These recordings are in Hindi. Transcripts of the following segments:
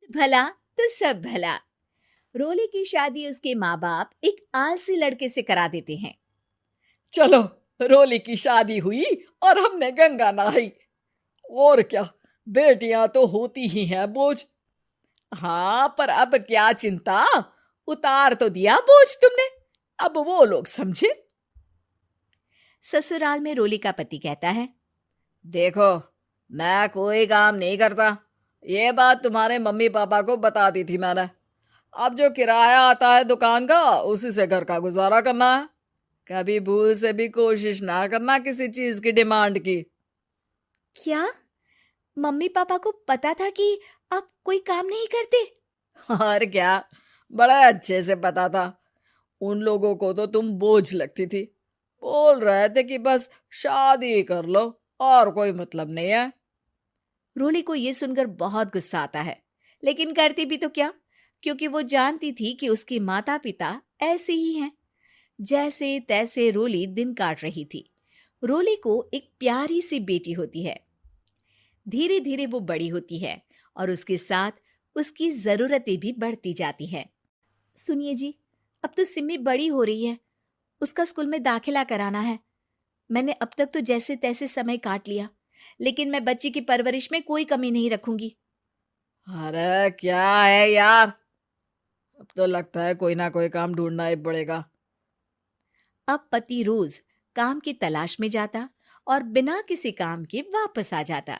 भला तो सब भला। रोली की शादी उसके माँ बाप एक आलसी लड़के से करा देते हैं। चलो, रोली की शादी हुई और हमने गंगा नहाई। और क्या, बेटियां तो होती ही हैं बोझ। हाँ, पर अब क्या चिंता, उतार तो दिया बोझ तुमने, अब वो लोग समझे। ससुराल में रोली का पति कहता है, देखो, मैं कोई काम नहीं करता, ये बात तुम्हारे मम्मी पापा को बता दी थी मैंने। अब जो किराया आता है दुकान का, उसी से घर का गुजारा करना है। कभी भूल से भी कोशिश ना करना किसी चीज की डिमांड की। क्या मम्मी पापा को पता था कि आप कोई काम नहीं करते? और क्या, बड़ा अच्छे से पता था। उन लोगों को तो तुम बोझ लगती थी, बोल रहे थे कि बस शादी कर लो और कोई मतलब नहीं है। रोली को यह सुनकर बहुत गुस्सा आता है, लेकिन करती भी तो क्या, क्योंकि वो जानती थी कि उसके माता पिता ऐसे ही हैं। जैसे तैसे रोली दिन काट रही थी। रोली को एक प्यारी सी बेटी होती है। धीरे धीरे वो बड़ी होती है और उसके साथ उसकी जरूरतें भी बढ़ती जाती हैं। सुनिए जी, अब तो सिमी बड़ी हो रही है, उसका स्कूल में दाखिला कराना है। मैंने अब तक तो जैसे तैसे समय काट लिया, लेकिन मैं बच्ची की परवरिश में कोई कमी नहीं रखूंगी। अरे क्या है यार, अब तो लगता है कोई ना कोई काम ढूंढना ही पड़ेगा। अब पति रोज काम की तलाश में जाता और बिना किसी काम के वापस आ जाता।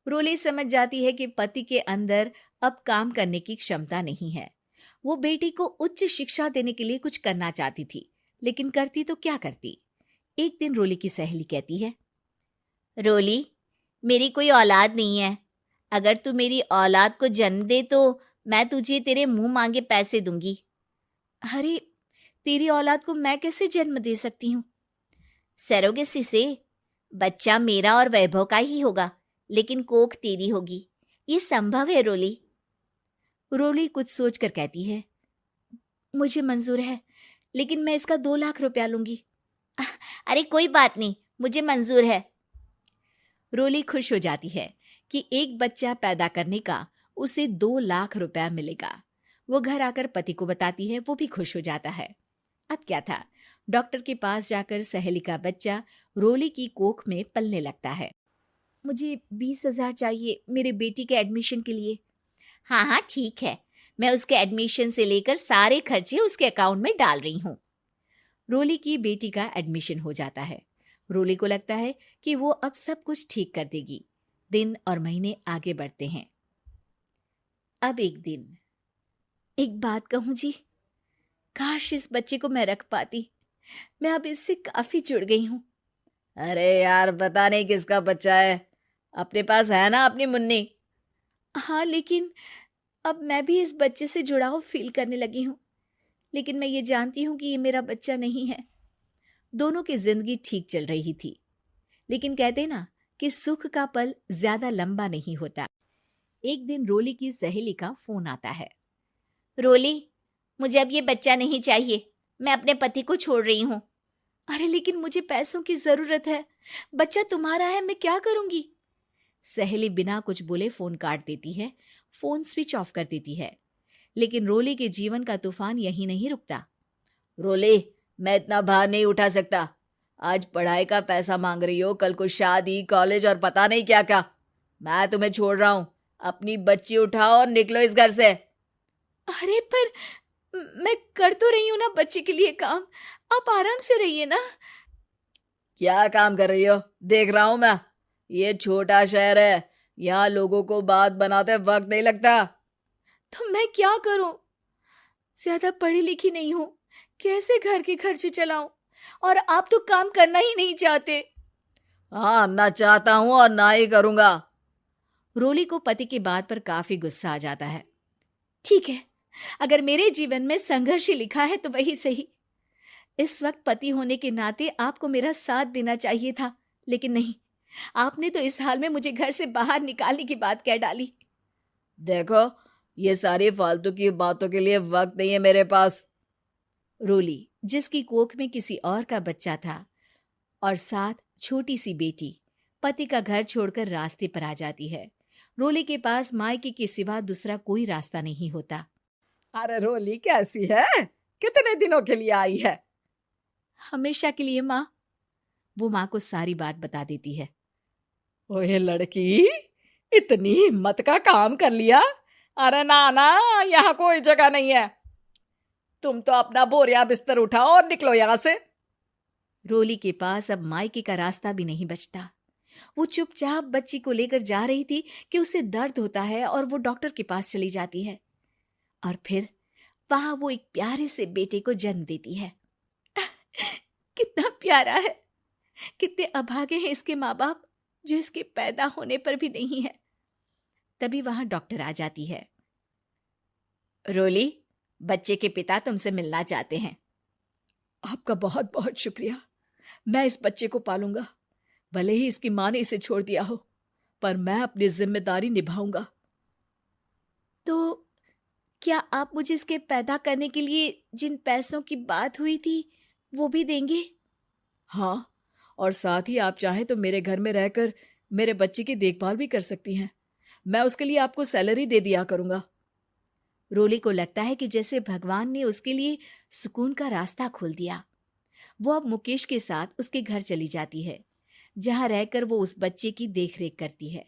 रोली समझ जाती है कि पति के अंदर अब काम करने की क्षमता नहीं है। वो बेटी को उच्च शिक्षा देने के लिए कुछ करना चाहती थी, लेकिन करती तो क्या करती। एक दिन रोली की सहेली कहती है, रोली, मेरी कोई औलाद नहीं है। अगर तू मेरी औलाद को जन्म दे तो मैं तुझे तेरे मुंह मांगे पैसे दूंगी। अरे, तेरी औलाद को मैं कैसे जन्म दे सकती हूँ? सरोगेसी से। बच्चा मेरा और वैभव का ही होगा, लेकिन कोख तेरी होगी। ये संभव है रोली। रोली कुछ सोचकर कहती है, मुझे मंजूर है, लेकिन मैं इसका 2 लाख रुपया लूंगी। अरे कोई बात नहीं, मुझे मंजूर है। रोली खुश हो जाती है कि एक बच्चा पैदा करने का उसे 2 लाख रुपया मिलेगा। वो घर आकर पति को बताती है, वो भी खुश हो जाता है। अब क्या था, डॉक्टर के पास जाकर सहेली का बच्चा रोली की कोख में पलने लगता है। मुझे 20,000 चाहिए मेरे बेटी के एडमिशन के लिए। हाँ हाँ ठीक है, मैं उसके एडमिशन से लेकर सारे खर्चे उसके अकाउंट में डाल रही हूँ। रोली की बेटी का एडमिशन हो जाता है। रोली को लगता है कि वो अब सब कुछ ठीक कर देगी। दिन और महीने आगे बढ़ते हैं। अब एक दिन, एक बात कहूं जी, काश इस बच्चे को मैं रख पाती। मैं अब इससे काफी जुड़ गई हूँ। अरे यार, पता नहीं किसका बच्चा है, अपने पास है ना अपनी मुन्नी। हाँ, लेकिन अब मैं भी इस बच्चे से जुड़ाव फील करने लगी हूँ। लेकिन मैं ये जानती हूँ कि ये मेरा बच्चा नहीं है। दोनों की जिंदगी ठीक चल रही थी, लेकिन कहते ना कि सुख का पल ज्यादा लंबा नहीं होता। एक दिन रोली की सहेली का फोन आता है। रोली, मुझे अब ये बच्चा नहीं चाहिए, मैं अपने पति को छोड़ रही हूँ। अरे लेकिन मुझे पैसों की जरूरत है, बच्चा तुम्हारा है, मैं क्या करूंगी? सहेली बिना कुछ बोले फोन काट देती है, फोन स्विच ऑफ कर देती है। लेकिन रोली के जीवन का तूफान यहीं नहीं रुकता। रोली, मैं इतना भार नहीं उठा सकता। आज पढ़ाई का पैसा मांग रही हो, कल को शादी, कॉलेज और पता नहीं क्या क्या। मैं तुम्हें छोड़ रहा हूँ, अपनी बच्ची उठाओ और निकलो इस घर से। अरे पर मैं कर तो रही हूं ना बच्चे के लिए काम, आप आराम से रहिए ना। क्या काम कर रही हो, देख रहा हूं मैं। ये छोटा शहर है, यहाँ लोगों को बात बनाते वक्त नहीं लगता। तो मैं क्या करूं? ज्यादा पढ़ी लिखी नहीं हूं, कैसे घर के खर्चे चलाऊं? और आप तो काम करना ही नहीं चाहते। हाँ, ना चाहता हूं और ना ही करूंगा। रोली को पति की बात पर काफी गुस्सा आ जाता है। ठीक है, अगर मेरे जीवन में संघर्ष ही लिखा है तो वही सही। इस वक्त पति होने के नाते आपको मेरा साथ देना चाहिए था, लेकिन नहीं, आपने तो इस हाल में मुझे घर से बाहर निकालने की बात कह डाली। देखो, ये सारी फालतू की बातों के लिए वक्त नहीं है मेरे पास। रोली, जिसकी कोख में किसी और का बच्चा था और साथ छोटी सी बेटी, पति का घर छोड़कर रास्ते पर आ जाती है। रोली के पास मायके के सिवा दूसरा कोई रास्ता नहीं होता। अरे रोली कैसी है? कितने दिनों के लिए आई है? हमेशा के लिए माँ। वो माँ को सारी बात बता देती है। ओए लड़की, इतनी हिम्मत का काम कर लिया। अरे ना ना, यहाँ कोई जगह नहीं है। तुम तो अपना बोरिया बिस्तर उठाओ और निकलो यहाँ से। रोली के पास अब मायके का रास्ता भी नहीं बचता। वो चुपचाप बच्ची को लेकर जा रही थी कि उसे दर्द होता है और वो डॉक्टर के पास चली जाती है और फिर वहां वो एक प्यारे से बेटे को जन्म देती है। कितना प्यारा है, कितने अभागे हैं इसके माँ बाप जो इसके पैदा होने पर भी नहीं है। तभी वहां डॉक्टर आ जाती है। रोली, बच्चे के पिता तुमसे मिलना चाहते हैं। आपका बहुत बहुत शुक्रिया। मैं इस बच्चे को पालूंगा, भले ही इसकी माँ ने इसे छोड़ दिया हो, पर मैं अपनी जिम्मेदारी निभाऊंगा। तो क्या आप मुझे इसके पैदा करने के लिए जिन पैसों की बात हुई थी वो भी देंगे? हाँ, और साथ ही आप चाहें तो मेरे घर में रहकर मेरे बच्चे की देखभाल भी कर सकती हैं। मैं उसके लिए आपको सैलरी दे दिया करूंगा। रोली को लगता है कि जैसे भगवान ने उसके लिए सुकून का रास्ता खोल दिया। वो अब मुकेश के साथ उसके घर चली जाती है, जहां रहकर वो उस बच्चे की देखरेख करती है।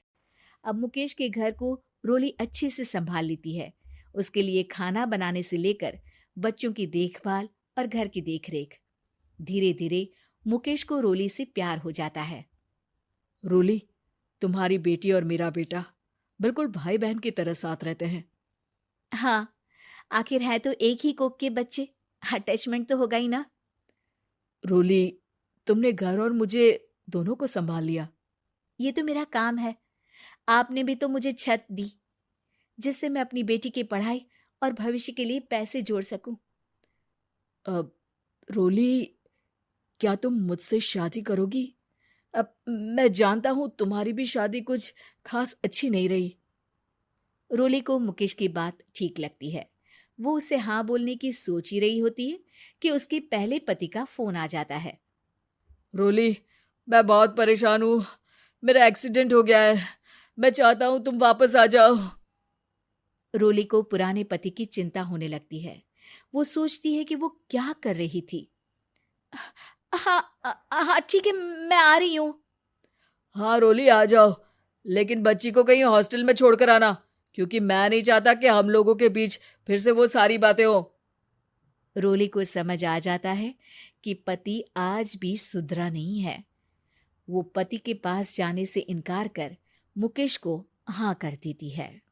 अब मुकेश के घर को रोली अच्छे से संभाल लेती है। उसके लिए खाना बनाने से लेकर बच्चों की देखभाल और घर की देखरेख। धीरे धीरे मुकेश को रोली से प्यार हो जाता है। रोली, तुम्हारी बेटी और मेरा बेटा बिल्कुल भाई बहन की तरह साथ रहते हैं। हाँ, आखिर है तो एक ही कोख के बच्चे, अटैचमेंट तो होगा ही ना। रोली, तुमने घर और मुझे दोनों को संभाल लिया। ये तो मेरा काम है। आपने भी तो मुझे छत दी जिससे मैं अपनी बेटी की पढ़ाई और भविष्य के लिए पैसे जोड़ सकूं। अब रोली, क्या तुम मुझसे शादी करोगी? अब मैं जानता हूं तुम्हारी भी शादी कुछ खास अच्छी नहीं रही। रोली को मुकेश की बात ठीक लगती है। वो उसे हाँ बोलने की सोच ही रही होती है कि उसके पहले पति का फोन आ जाता है। रोली, मैं बहुत परेशान हूं। मेरा एक्सीडेंट हो गया है। मैं चाहता हूं तुम वापस आ जाओ। रोली को पुराने पति की चिंता होने लगती है। वो सोचती है कि वो क्या कर रही थी। हाँ हाँ ठीक है, मैं आ रही हूँ। हाँ रोली, आ जाओ, लेकिन बच्ची को कहीं हॉस्टल में छोड़कर आना, क्योंकि मैं नहीं चाहता कि हम लोगों के बीच फिर से वो सारी बातें हो। रोली को समझ आ जाता है कि पति आज भी सुधरा नहीं है। वो पति के पास जाने से इनकार कर मुकेश को हाँ कर देती है।